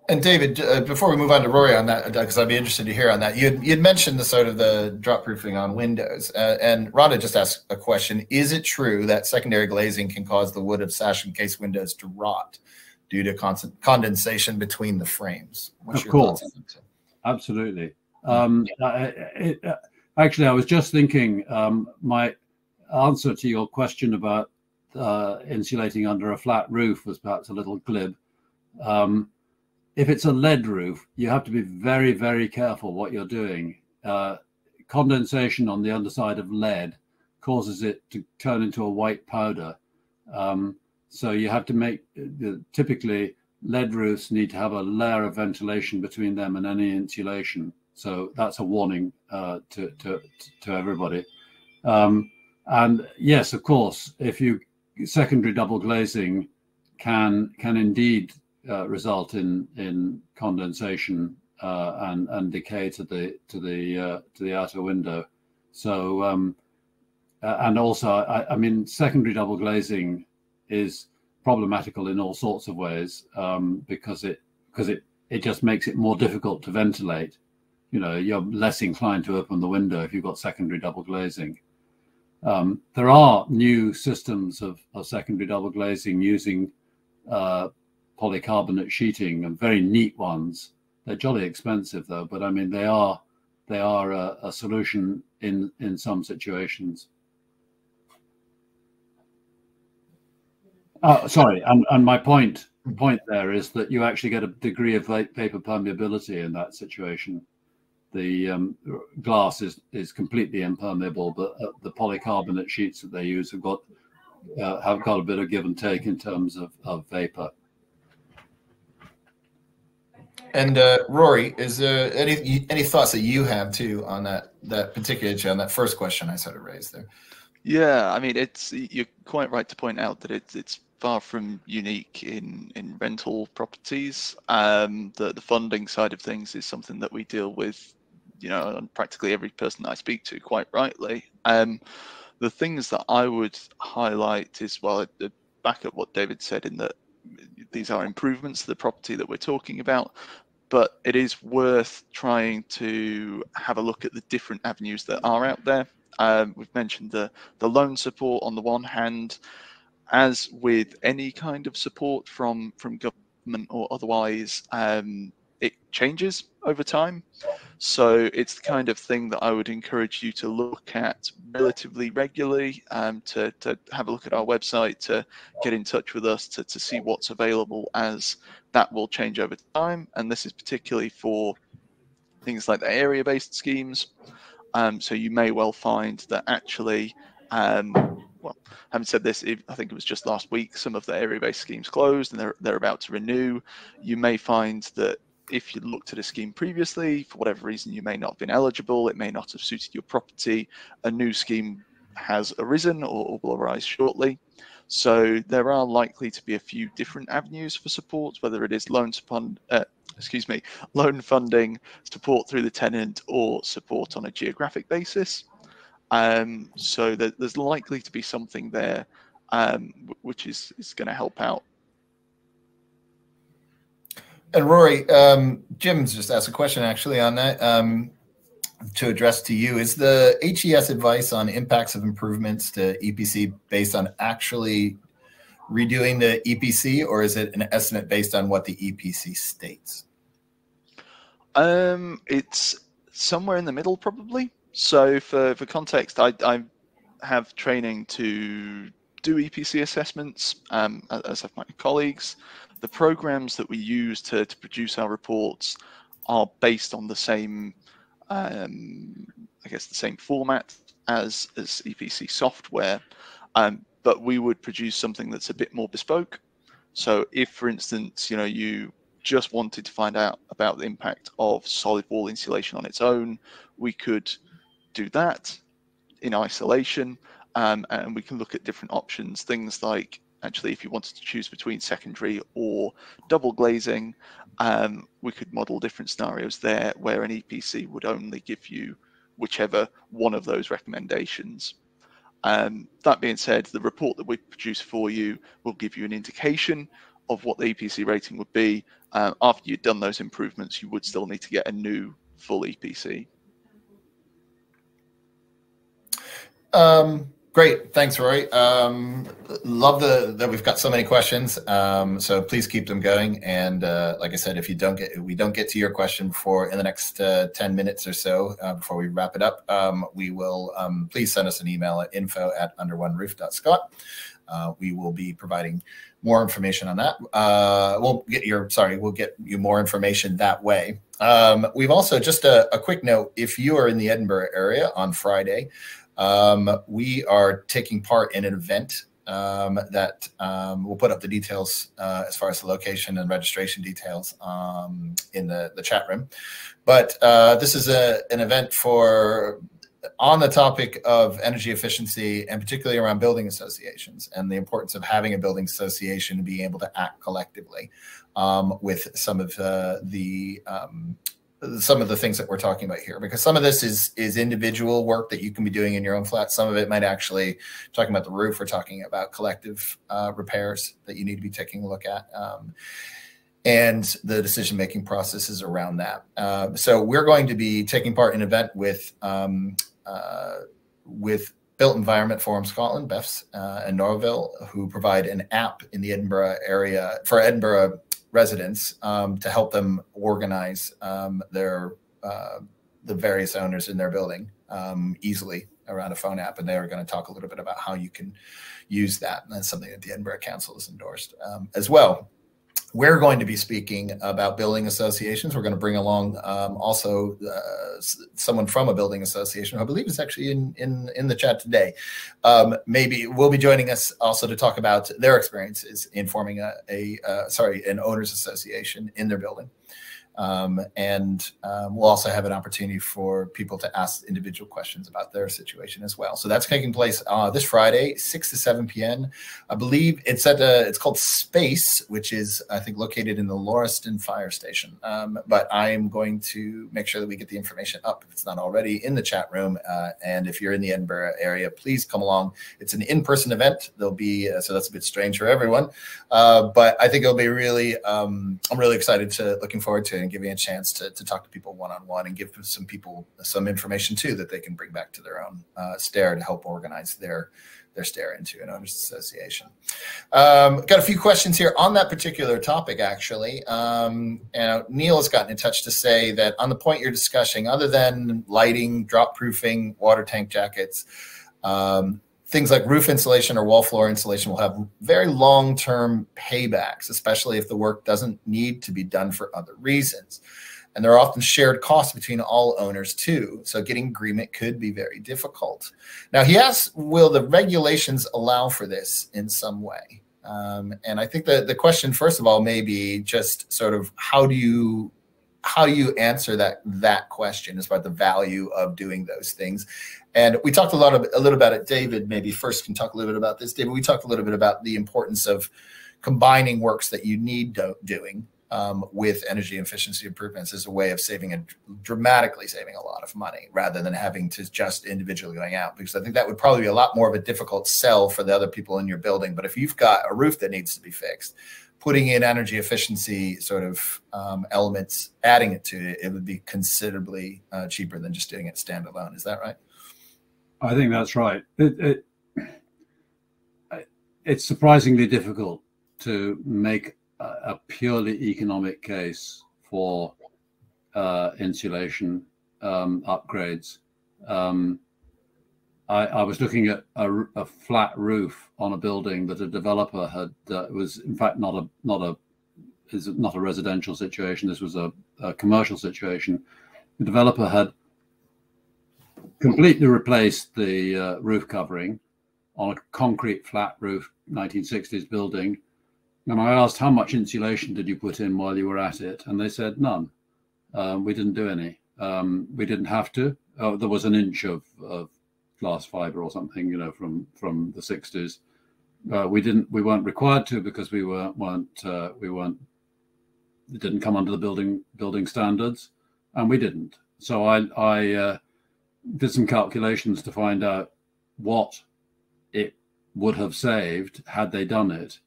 And David, before we move on to Rory on that, because I'd be interested to hear on that, you'd mentioned the sort of the drop proofing on windows, and Rhonda just asked a question: is it true that secondary glazing can cause the wood of sash and case windows to rot due to condensation between the frames? What's your thoughts on that? Absolutely. Actually, I was just thinking my answer to your question about insulating under a flat roof was perhaps a little glib. If it's a lead roof, you have to be very, very careful what you're doing. Condensation on the underside of lead causes it to turn into a white powder. So you have to make, typically lead roofs need to have a layer of ventilation between them and any insulation. So that's a warning to everybody. And yes, of course, if you secondary double glazing can indeed result in condensation and decay to the outer window. So and also, I mean, secondary double glazing is problematical in all sorts of ways because it just makes it more difficult to ventilate. You know, you're less inclined to open the window if you've got secondary double glazing. There are new systems of secondary double glazing using polycarbonate sheeting, and very neat ones. They're jolly expensive though, but I mean they are a solution in some situations. Sorry, and my point there is that you actually get a degree of vapor permeability in that situation. The glass is completely impermeable, but the polycarbonate sheets that they use have got a bit of give and take in terms of vapor. And Rory, is there any thoughts that you have too on that particular issue, on that first question I sort of raised there? Yeah, I mean, you're quite right to point out that it's far from unique in rental properties. The funding side of things is something that we deal with, you know, on practically every person that I speak to, quite rightly. The things that I would highlight is, well, back at what David said, in that these are improvements to the property that we're talking about, but it is worth trying to have a look at the different avenues that are out there. We've mentioned the loan support on the one hand. As with any kind of support from government or otherwise, it changes over time. So it's the kind of thing that I would encourage you to look at relatively regularly, to have a look at our website, to get in touch with us, to see what's available, as that will change over time. And this is particularly for things like the area-based schemes. So you may well find that actually, well, having said this, I think it was just last week, some of the area-based schemes closed and they're about to renew. You may find that if you looked at a scheme previously, for whatever reason, you may not have been eligible, it may not have suited your property, a new scheme has arisen or will arise shortly. So there are likely to be a few different avenues for support, whether it is loan funding, support through the tenant, or support on a geographic basis. So there's likely to be something there which is going to help out. And Rory, Jim's just asked a question actually on that to address to you. Is the HES advice on impacts of improvements to EPC based on actually redoing the EPC, or is it an estimate based on what the EPC states? It's somewhere in the middle, probably. So for context, I have training to do EPC assessments, as have my colleagues. The programs that we use to produce our reports are based on the same, I guess, the same format as EPC software, but we would produce something that's a bit more bespoke. So if, for instance, you know, you just wanted to find out about the impact of solid wall insulation on its own, we could do that in isolation, and we can look at different options, things like, actually, if you wanted to choose between secondary or double glazing, we could model different scenarios there where an EPC would only give you whichever one of those recommendations. That being said, the report that we produce for you will give you an indication of what the EPC rating would be. After you've done those improvements, you would still need to get a new full EPC. Great, thanks, Rory. Love that we've got so many questions. So please keep them going. And like I said, if we don't get to your question in the next 10 minutes or so before we wrap it up, we will please send us an email at info@underoneroof.scot. We will be providing more information on that. We'll get you more information that way. We've also, just a quick note, if you are in the Edinburgh area on Friday, we are taking part in an event that we'll put up the details as far as the location and registration details in the chat room. But this is an event on the topic of energy efficiency, and particularly around building associations and the importance of having a building association and being able to act collectively with some of the things that we're talking about here, because some of this is individual work that you can be doing in your own flat. Some of it might actually, talking about the roof, we're talking about collective repairs that you need to be taking a look at, and the decision-making processes around that. So we're going to be taking part in an event with Built Environment Forum Scotland, BEFS, and Norville, who provide an app in the Edinburgh area for Edinburgh residents to help them organize the various owners in their building easily around a phone app. And they are going to talk a little bit about how you can use that. And that's something that the Edinburgh Council has endorsed as well. We're going to be speaking about building associations. We're going to bring along also someone from a building association, who I believe is actually in the chat today. Maybe will be joining us also to talk about their experiences in forming an owners association in their building. We'll also have an opportunity for people to ask individual questions about their situation as well. So that's taking place this Friday, 6 to 7 p.m. I believe it's called Space, which is, I think, located in the Lauriston Fire Station. But I'm going to make sure that we get the information up if it's not already in the chat room. And if you're in the Edinburgh area, please come along. It's an in-person event. There'll be, so that's a bit strange for everyone. But I think it'll be really, I'm really excited looking forward to it, and giving a chance to talk to people one-on-one and give some people some information too that they can bring back to their own stair to help organize their stair into an owners association. Got a few questions here on that particular topic, actually. And Neil has gotten in touch to say that on the point you're discussing, other than lighting, drop proofing, water tank jackets, things like roof insulation or wall floor insulation will have very long-term paybacks, especially if the work doesn't need to be done for other reasons. And there are often shared costs between all owners too. So getting agreement could be very difficult. Now he asks, will the regulations allow for this in some way? And I think that the question, first of all, may be just sort of how do you answer that question is about the value of doing those things. And we talked a little about it. David maybe first can talk a little bit about this. David, we talked a little bit about the importance of combining works that you need doing with energy efficiency improvements as a way of dramatically saving a lot of money, rather than having to just individually going out, because I think that would probably be a lot more of a difficult sell for the other people in your building. But if you've got a roof that needs to be fixed, putting in energy efficiency sort of elements, adding it to it, it would be considerably cheaper than just doing it standalone. Is that right? I think that's right. It's surprisingly difficult to make a purely economic case for insulation upgrades. I was looking at a flat roof on a building that a developer had. Was in fact not a residential situation. This was a commercial situation. The developer had completely replaced the roof covering on a concrete flat roof, 1960s building, And I asked, how much insulation did you put in while you were at it? And they said, none. We didn't do any. We didn't have to. There was an inch of glass fiber or something, you know, from the 60s. We weren't required to, because it didn't come under the building standards, and we didn't. So I did some calculations to find out what it would have saved had they done it,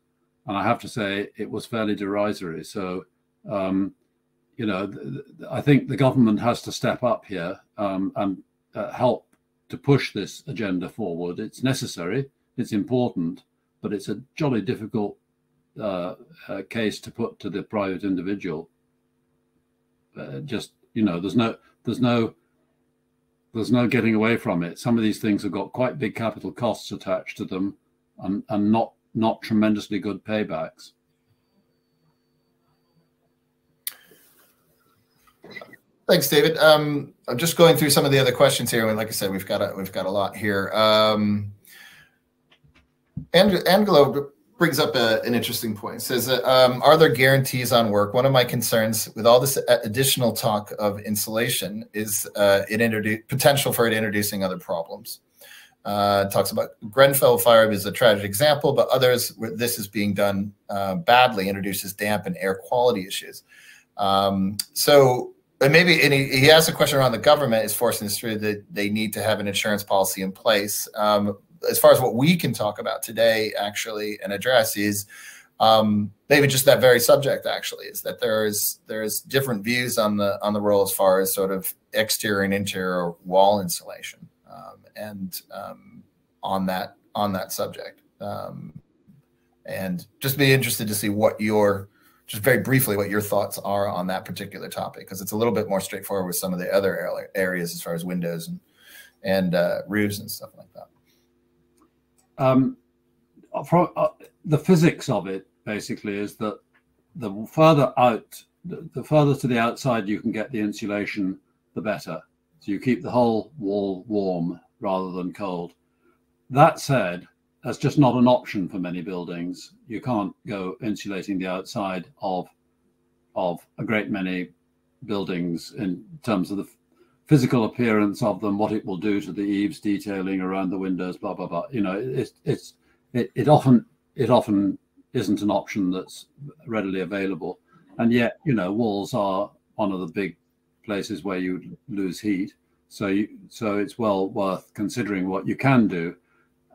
and I have to say it was fairly derisory. So you know, I think the government has to step up here and help to push this agenda forward. It's necessary, it's important, but it's a jolly difficult case to put to the private individual. Just, you know, there's no getting away from it. Some of these things have got quite big capital costs attached to them, and not tremendously good paybacks. Thanks, David. I'm just going through some of the other questions here, and like I said, we've got a lot here. Angelo brings up an interesting point. It says, are there guarantees on work? One of my concerns with all this additional talk of insulation is potential for it introducing other problems. Talks about Grenfell fire is a tragic example, but others where this is being done badly introduces damp and air quality issues. And he asked a question around the government is forcing this through, that they need to have an insurance policy in place. As far as what we can talk about today, actually, and address is maybe just that very subject. Actually, is that there's different views on the role as far as sort of exterior and interior wall insulation, and on that subject, and just be interested to see just very briefly what your thoughts are on that particular topic, because it's a little bit more straightforward with some of the other areas as far as windows and roofs and stuff like that. The physics of it basically is that the further to the outside you can get the insulation, the better. So you keep the whole wall warm rather than cold. That said, that's just not an option for many buildings. You can't go insulating the outside of a great many buildings in terms of the physical appearance of them, what it will do to the eaves detailing around the windows, blah blah blah. You know, it often isn't an option that's readily available, and yet, you know, walls are one of the big places where you lose heat. So it's well worth considering what you can do.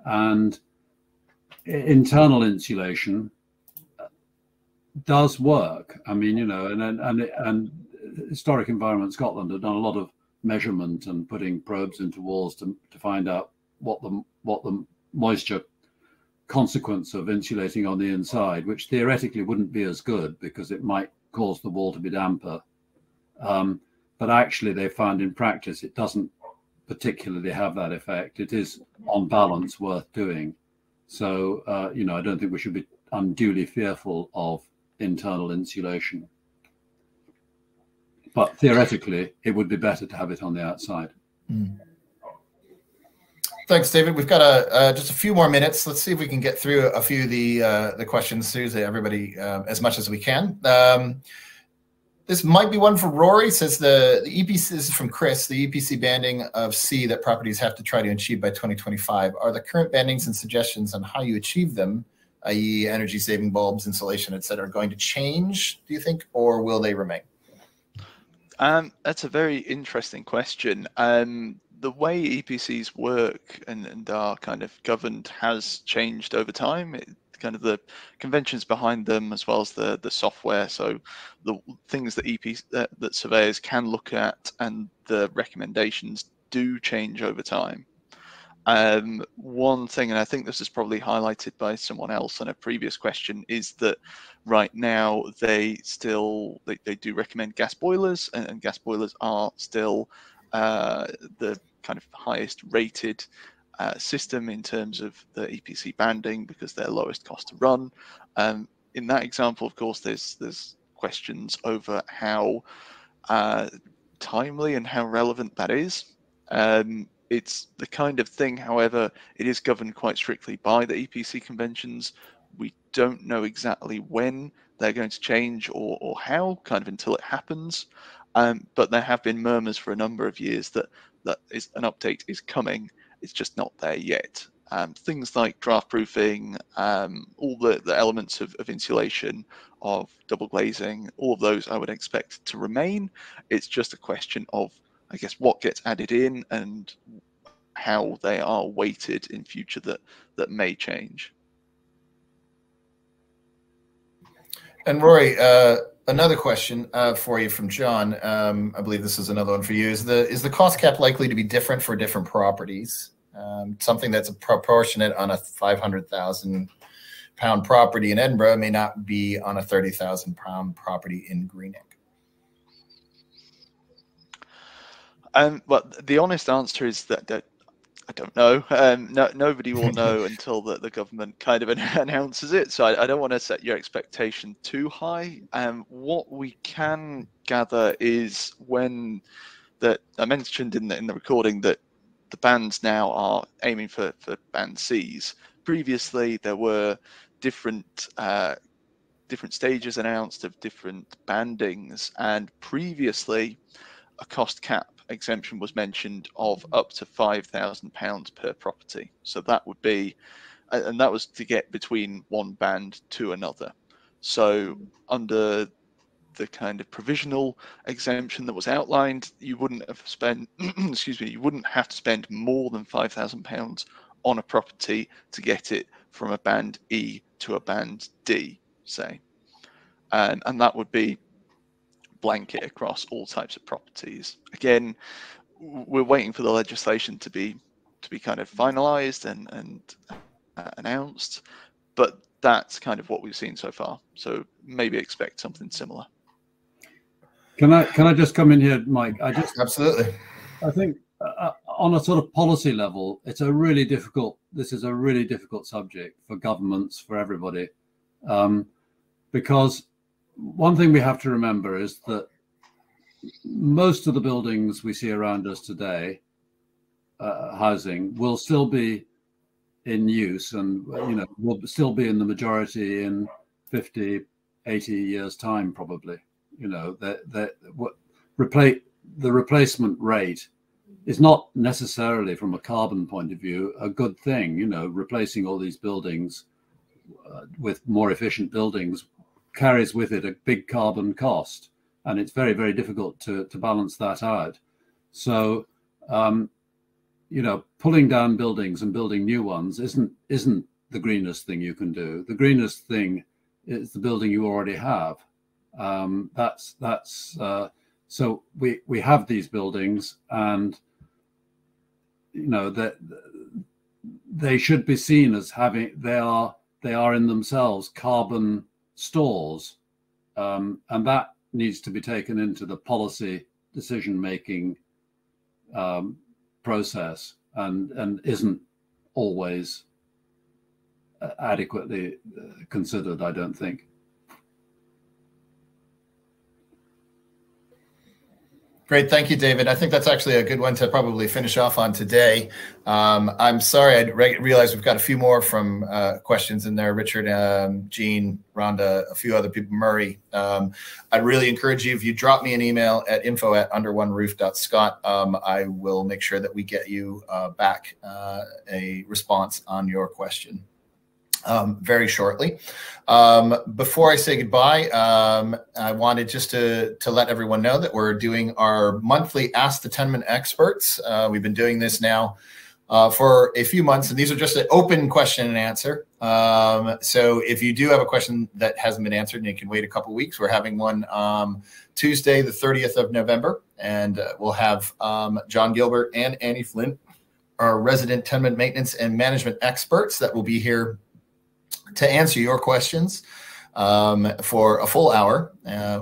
And internal insulation does work. I mean, you know, and Historic Environment Scotland have done a lot of measurement and putting probes into walls to find out what the moisture consequence of insulating on the inside, which theoretically wouldn't be as good because it might cause the wall to be damper. But actually they found in practice it doesn't particularly have that effect. It is on balance worth doing. So, you know, I don't think we should be unduly fearful of internal insulation. But theoretically, it would be better to have it on the outside. Mm. Thanks, David. We've got just a few more minutes. Let's see if we can get through a few of the questions, Susie, everybody, as much as we can. This might be one for Rory. It says the EPC, this is from Chris, the EPC banding of C that properties have to try to achieve by 2025. Are the current bandings and suggestions on how you achieve them, i.e. energy saving bulbs, insulation, et cetera, going to change, do you think, or will they remain? That's a very interesting question. The way EPCs work and are kind of governed has changed over time. Kind of the conventions behind them, as well as the software. So the things that that surveyors can look at and the recommendations do change over time. One thing, and I think this is probably highlighted by someone else on a previous question, is that right now they do recommend gas boilers, and gas boilers are still the kind of highest rated system in terms of the EPC banding because they're lowest cost to run. In that example, of course, there's questions over how timely and how relevant that is. It's the kind of thing, however, it is governed quite strictly by the EPC conventions. We don't know exactly when they're going to change or how, kind of until it happens. But there have been murmurs for a number of years that an update is coming. It's just not there yet. Things like draft proofing, all the elements of insulation, of double glazing, all of those I would expect to remain. It's just a question of, I guess, what gets added in and how they are weighted in future that may change. And Rory, another question for you from John. I believe this is another one for you. Is the cost cap likely to be different for different properties? Something that's proportionate on a £500,000 property in Edinburgh may not be on a £30,000 property in Greenock. But the honest answer is that I don't know. Nobody will know until the government kind of announces it. So I don't want to set your expectation too high. What we can gather is when I mentioned in the recording that the bands now are aiming for band Cs. Previously, there were different stages announced of different bandings, and previously a cost cap exemption was mentioned of up to £5,000 per property. So that would be, and that was to get between one band to another. So under the kind of provisional exemption that was outlined, you wouldn't have spent, excuse me, you wouldn't have to spend more than £5,000 on a property to get it from a band E to a band D, say. And that would be blanket across all types of properties. Again, we're waiting for the legislation to be kind of finalized and announced, but that's kind of what we've seen so far. So maybe expect something similar. Can I just come in here, Mike? Absolutely. I think on a sort of policy level, this is a really difficult subject for governments, for everybody, because one thing we have to remember is that most of the buildings we see around us today, housing, will still be in use and will still be in the majority in 50, 80 years time, probably. The replacement rate is not necessarily, from a carbon point of view, a good thing. Replacing all these buildings with more efficient buildings carries with it a big carbon cost, and it's very, very difficult to balance that out. So, pulling down buildings and building new ones isn't the greenest thing you can do. The greenest thing is the building you already have. So we have these buildings, and that they should be seen as they are in themselves carbon stores, and that needs to be taken into the policy decision making process, and isn't always adequately considered, I don't think. Great, thank you, David. I think that's actually a good one to probably finish off on today. I'm sorry, I realized we've got a few more from questions in there. Richard, Jean, Rhonda, a few other people, Murray. I'd really encourage you, if you drop me an email at info@underoneroof.scot, I will make sure that we get you back a response on your question very shortly. Before I say goodbye, I wanted just to let everyone know that we're doing our monthly Ask the Tenement Experts. We've been doing this now for a few months, and these are just an open question and answer. So if you do have a question that hasn't been answered and you can wait a couple of weeks, we're having one Tuesday, the 30th of November, and we'll have John Gilbert and Annie Flint, our resident tenement maintenance and management experts, that will be here to answer your questions for a full hour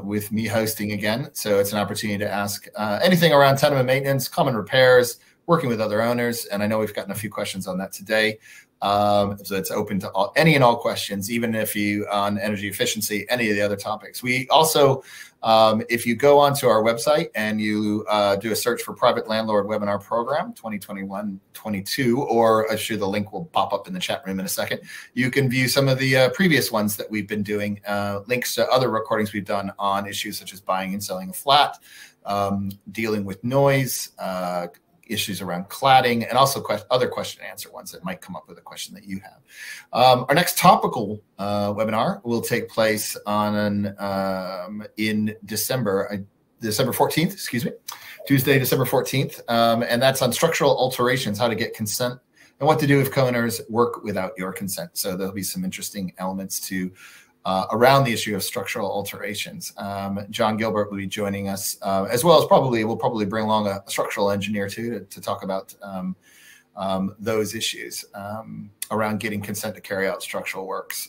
with me hosting again. So it's an opportunity to ask anything around tenement maintenance, common repairs, working with other owners. And I know we've gotten a few questions on that today. So it's open to any and all questions, even if you on energy efficiency, any of the other topics. We also, if you go onto our website and you do a search for Private Landlord Webinar Program 2021-22, or I'm sure the link will pop up in the chat room in a second, you can view some of the previous ones that we've been doing, links to other recordings we've done on issues such as buying and selling a flat, dealing with noise, issues around cladding, and also other question and answer ones that might come up with a question that you have. Our next topical webinar will take place on in December 14th, excuse me, Tuesday, December 14th, and that's on structural alterations, how to get consent, and what to do if co-owners work without your consent. So there'll be some interesting elements to around the issue of structural alterations. John Gilbert will be joining us, as well as we'll probably bring along a structural engineer too to talk about those issues around getting consent to carry out structural works,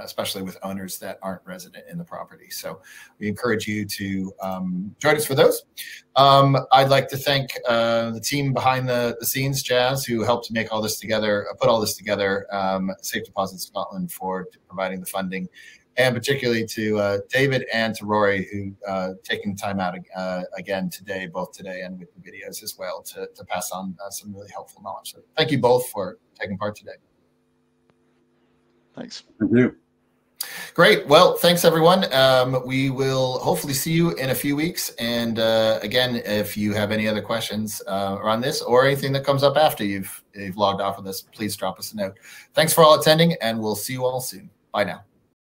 especially with owners that aren't resident in the property. So we encourage you to join us for those. I'd like to thank the team behind the scenes, Jazz, who helped make all this together, put all this together, Safe Deposit Scotland for providing the funding, and particularly to David and to Rory, who taking time out again today, both today and with the videos as well, to pass on some really helpful knowledge. So thank you both for taking part today. Thanks. Thank you. Great. Well, thanks everyone. We will hopefully see you in a few weeks. And again, if you have any other questions around this or anything that comes up after you've logged off of this, please drop us a note. Thanks for all attending, and we'll see you all soon. Bye now.